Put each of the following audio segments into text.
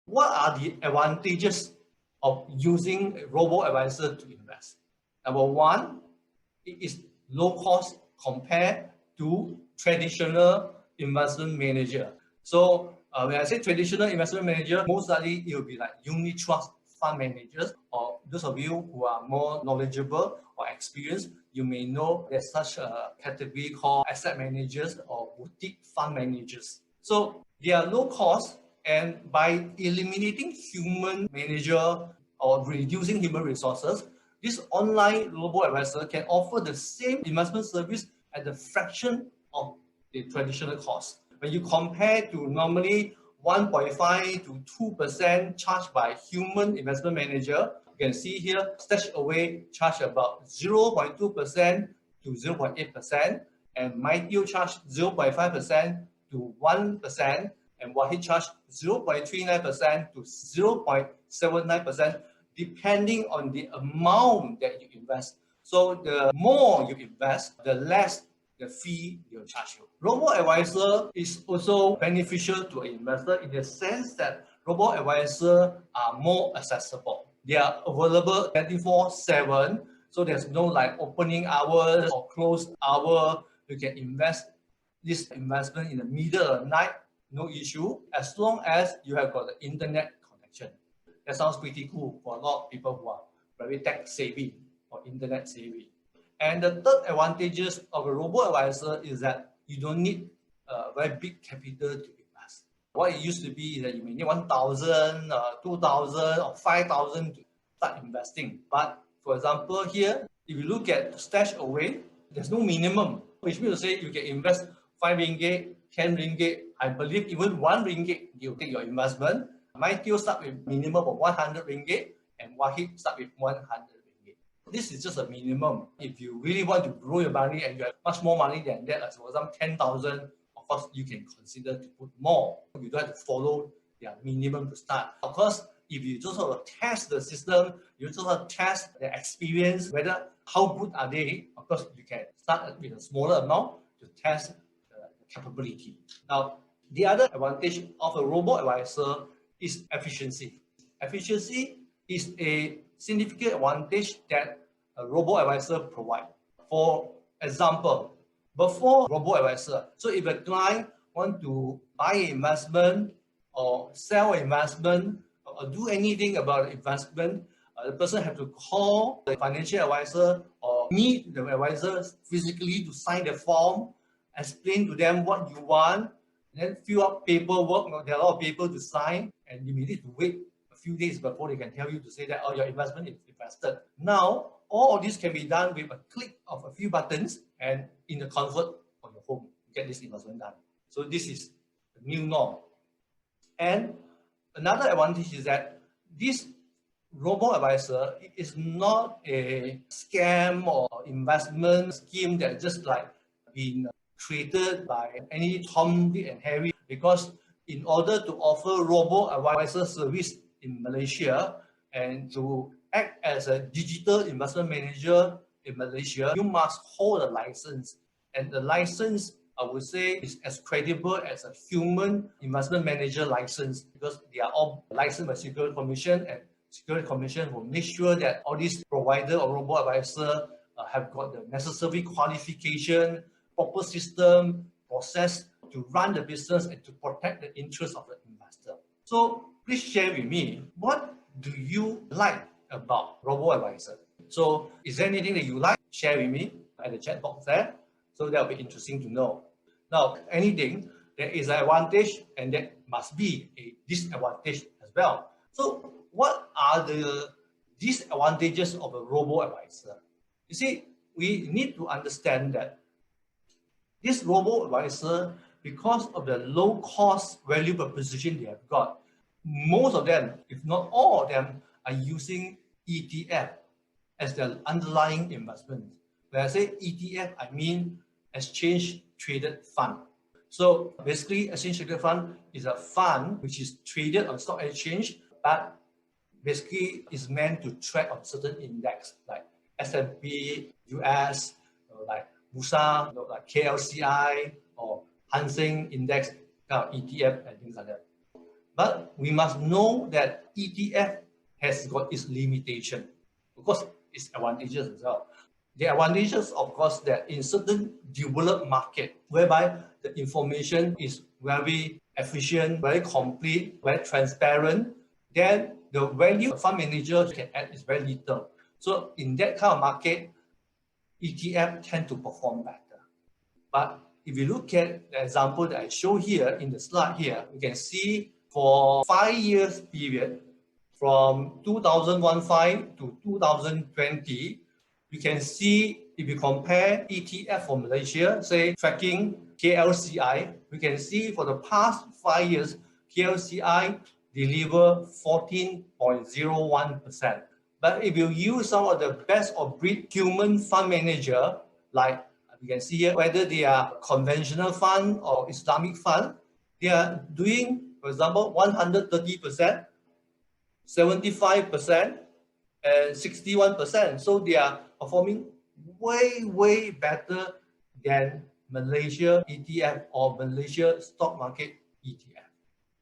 What are the advantages of using a robo-advisor to invest? Number one, it is low cost compared to traditional investment manager. So when I say traditional investment manager, most likely it will be like unit trust fund managers, or those of you who are more knowledgeable or experienced, you may know there's such a category called asset managers or boutique fund managers. So they are low cost, and by eliminating human manager or reducing human resources, this online robo-advisor can offer the same investment service at the fraction of the traditional cost. When you compare to normally 1.5 to 2% charged by human investment manager, you can see here StashAway charge about 0.2% to 0.8%, and MyTeo charge 0.5% to 1%, and Wahid charge 0.39% to 0.79%, depending on the amount that you invest. So the more you invest, the less the fee they'll charge you. Robo-advisor is also beneficial to an investor in the sense that robo-advisor are more accessible. They are available 24/7, so there's no like opening hours or closed hour. You can invest this investment in the middle of the night, no issue, as long as you have got the internet connection. That sounds pretty cool for a lot of people who are very tech savvy or internet savvy. And the third advantages of a robo-advisor is that you don't need a very big capital to invest. What it used to be is that you may need 1,000, 2,000, or 5,000 to start investing. But for example, here, if you look at StashAway, there's no minimum, which means to say you can invest 5 ringgit, 10 ringgit, I believe even 1 ringgit, you take your investment. MyTeo start with minimum of 100 ringgit, and Wahid start with 100 ringgit. This is just a minimum. If you really want to grow your money and you have much more money than that, as for example 10,000, of course you can consider to put more. You don't have to follow their minimum to start. Of course, if you just sort of test the system, you just sort of test the experience, whether how good are they, of course you can start with a smaller amount to test the capability. Now, the other advantage of a robo-advisor is efficiency. Efficiency is a significant advantage that a robo-advisor provides. For example, before robo-advisor, so if a client wants to buy an investment or sell an investment or do anything about investment, the person have to call the financial advisor or meet the advisor physically to sign the form, explain to them what you want, then fill up paperwork. There are a lot of paper to sign, and you may need to wait a few days before they can tell you to say that, oh, your investment is invested. Now, all of this can be done with a click of a few buttons and in the comfort of your home, get this investment done. So this is the new norm. And another advantage is that this robo-advisor is not a scam or investment scheme that just like been created by any Tom, Dick, and Harry, because in order to offer robo-advisor service in Malaysia and to act as a digital investment manager in Malaysia, you must hold a license. And the license, I would say, is as credible as a human investment manager license, because they are all licensed by Securities Commission, and Securities Commission will make sure that all these provider or robo-advisor have got the necessary qualification, proper system, process to run the business and to protect the interests of the investor. So please share with me, what do you like about robo-advisor? So is there anything that you like? Share with me at the chat box there. So that will be interesting to know. Now, anything, there is an advantage and there must be a disadvantage as well. So what are the disadvantages of a robo-advisor? You see, we need to understand that this robo-advisor, because of the low cost value proposition they have got, most of them, if not all of them, are using ETF as their underlying investment. When I say ETF, I mean exchange traded fund. So basically, exchange traded fund is a fund which is traded on stock exchange, but basically is meant to track on certain index like S&P, US, like Bursa, like KLCI or Hang Seng Index, kind of ETF and things like that. But we must know that ETF has got its limitation. Of course, its advantages as well. The advantages, of course, that in certain developed market, whereby the information is very efficient, very complete, very transparent, then the value a fund manager can add is very little. So in that kind of market, ETF tend to perform better. But if you look at the example that I show here in the slide here, you can see for 5 years period, from 2015 to 2020, you can see if you compare ETF for Malaysia, say tracking KLCI, we can see for the past 5 years, KLCI deliver 14.01%. But if you use some of the best of breed human fund manager, like you can see here, whether they are conventional fund or Islamic fund, they are doing, for example, 130%, 75%, and 61%. So they are performing way better than Malaysia ETF or Malaysia stock market ETF.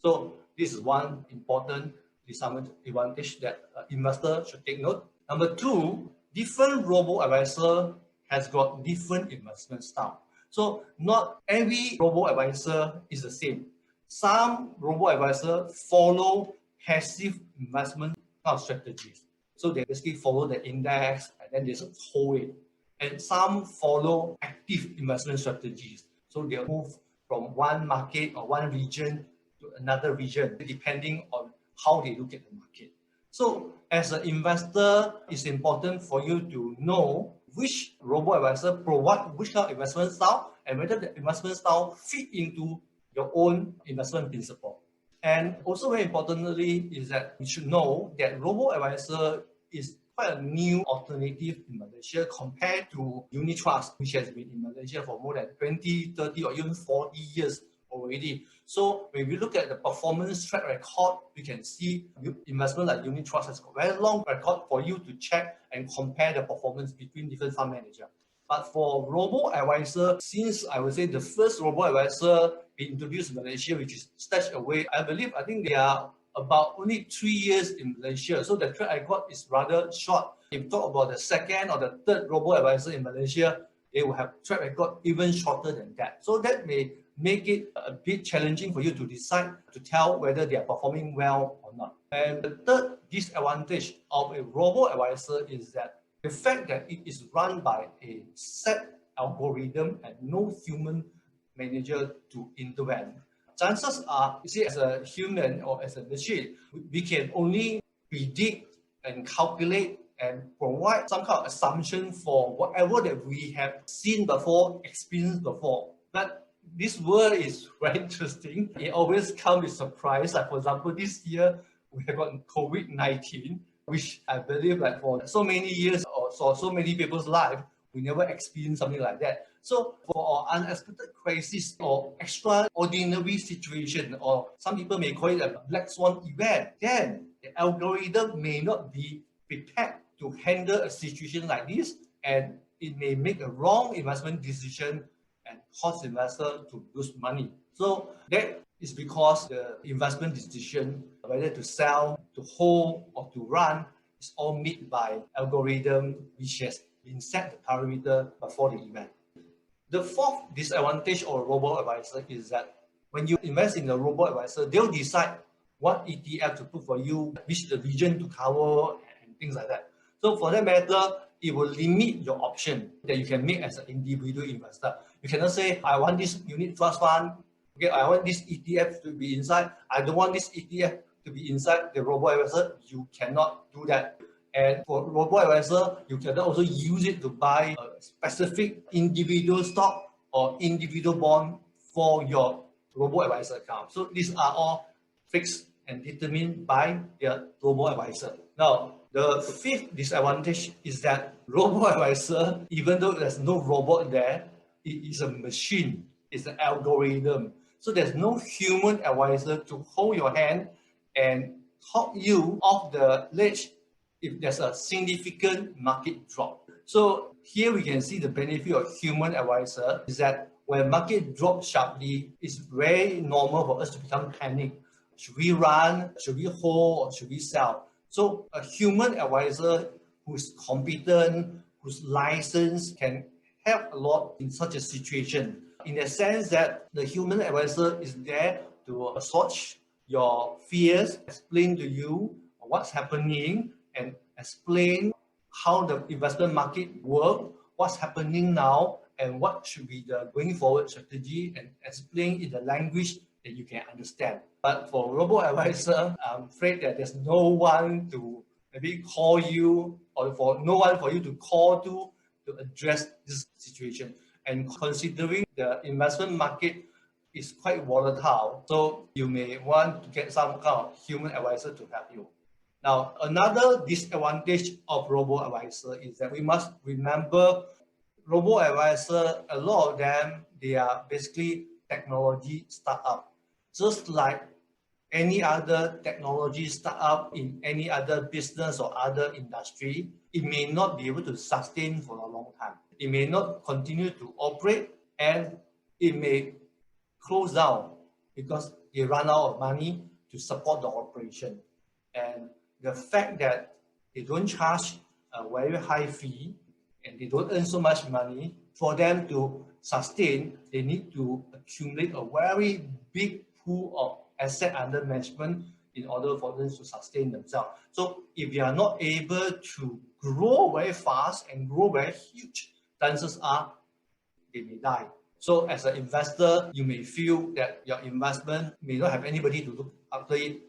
So this is one important disadvantage that investor should take note. Number two, different robo-advisor has got different investment style. So not every robo-advisor is the same. Some robo-advisor follow passive investment kind of strategies. So they basically follow the index and then they just hold it. And some follow active investment strategies. So they move from one market or one region to another region, depending on how they look at the market. So as an investor, it's important for you to know which robo-advisor provide which kind of investment style and whether the investment style fit into your own investment principle. And also very importantly is that you should know that robo-advisor is quite a new alternative in Malaysia compared to unit trust, which has been in Malaysia for more than 20, 30 or even 40 years already. So when we look at the performance track record, we can see investment like unit trust has got a very long record for you to check and compare the performance between different fund managers. But for robo-advisor, since I would say the first robo-advisor being introduced in Malaysia, which is StashAway, I think they are about only 3 years in Malaysia. So the track record is rather short. If you talk about the second or the third robo-advisor in Malaysia, they will have track record even shorter than that. So that may make it a bit challenging for you to decide to tell whether they are performing well or not. And the third disadvantage of a robo-advisor is that the fact that it is run by a set algorithm and no human manager to intervene. Chances are, you see, as a human or as a machine, we can only predict and calculate and provide some kind of assumption for whatever that we have seen before, experienced before. But this world is very interesting. It always comes with surprise. Like for example, this year we have got COVID-19, which I believe like for so many years or so many people's life, we never experienced something like that. So for unexpected crisis or extraordinary situation, or some people may call it a black swan event, then the algorithm may not be prepared to handle a situation like this, and it may make a wrong investment decision and cause investor to lose money. So that is because the investment decision, whether to sell, to hold, or to run, is all made by algorithm which has been set the parameter before the event. The fourth disadvantage of a robo-advisor is that when you invest in a robo-advisor, they'll decide what ETF to put for you, which the region to cover, and things like that. So for that matter, it will limit your option that you can make as an individual investor. You cannot say, I want this unit trust fund, okay, I want this ETF to be inside, I don't want this ETF to be inside the robo-advisor. You cannot do that. And for robo-advisor, you can also use it to buy a specific individual stock or individual bond for your robo-advisor account. So these are all fixed and determined by the robo-advisor. Now, the fifth disadvantage is that robo-advisor, even though there's no robot there, it is a machine, it's an algorithm. So there's no human advisor to hold your hand and talk you off the ledge if there's a significant market drop. So here we can see the benefit of human advisor is that when market drops sharply, it's very normal for us to become panicked. should we run, should we hold, or should we sell? So a human advisor who's competent, who's licensed can help a lot in such a situation. In the sense that the human advisor is there to assuage your fears, explain to you what's happening, and explain how the investment market works, what's happening now, and what should be the going forward strategy, and explain in the language that you can understand. But for robo-advisor, I'm afraid that there's no one to maybe call you, or for no one for you to call to address this situation. And considering the investment market is quite volatile, so you may want to get some kind of human advisor to help you. Now, another disadvantage of robo-advisor is that we must remember robo-advisor, a lot of them, they are basically technology startup. Just like any other technology startup in any other business or other industry, it may not be able to sustain for a long time. It may not continue to operate, and it may close down because they run out of money to support the operation. And the fact that they don't charge a very high fee and they don't earn so much money, for them to sustain, they need to accumulate a very big pool of asset under management in order for them to sustain themselves. So if you are not able to grow very fast and grow very huge, chances are they may die. So as an investor, you may feel that your investment may not have anybody to look after it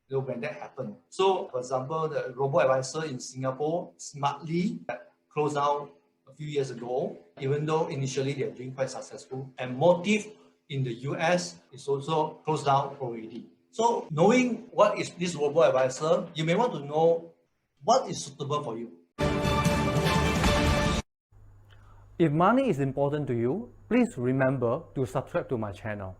when that happens. So for example, the robo-advisor in Singapore, Smartly, that closed down a few years ago, even though initially they're doing quite successful. And Motive in the US is also closed down already. So knowing what is this robo-advisor, you may want to know what is suitable for you. If money is important to you, please remember to subscribe to my channel.